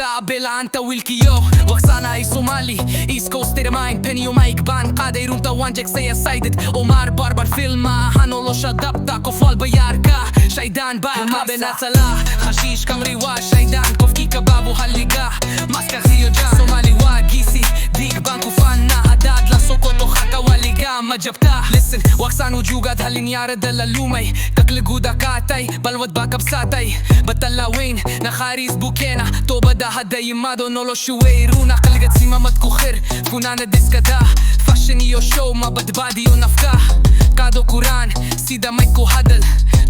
sa abela anta wilkiyo Waksana ay Somali East Coast termain penyo maikban Qaday runta wanjek say sided Omar barbar filma Hanolo shadapta kofal bayar ka Shaydaan ba mabe Nacalaa Hashish qamri wa shaydaan Kofki kababu haliga Maskar hiyo ja Somali wa gisi Dig banku fanna Hadad la sokoto haka waliga Majabta Listen waksanu jugad halin yara dala lumay Kakliguda katay Balwad bakab satay Batalawin Nakharis bukena Toba da hadayimado Nolo shuweiruna Kalgat si mamat kukhir Kunana diskada Fashion iyo show Mabadbadi yo nafka Kado Quran Sida may kuhadal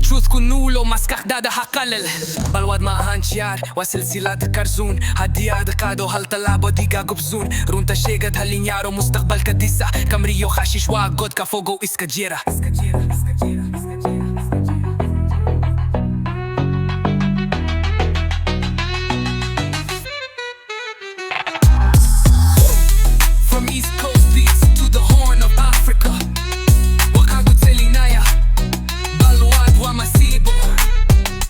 Truth kunulo maskak dada hakalal Balwad mahanchiyar Wasilsilat karzun Hadiyad kado hal talabo diga gubzun Runta shegad halinyaro Mustaqbal kadisa Qamri yo xashiish wa god ka fogo iskajira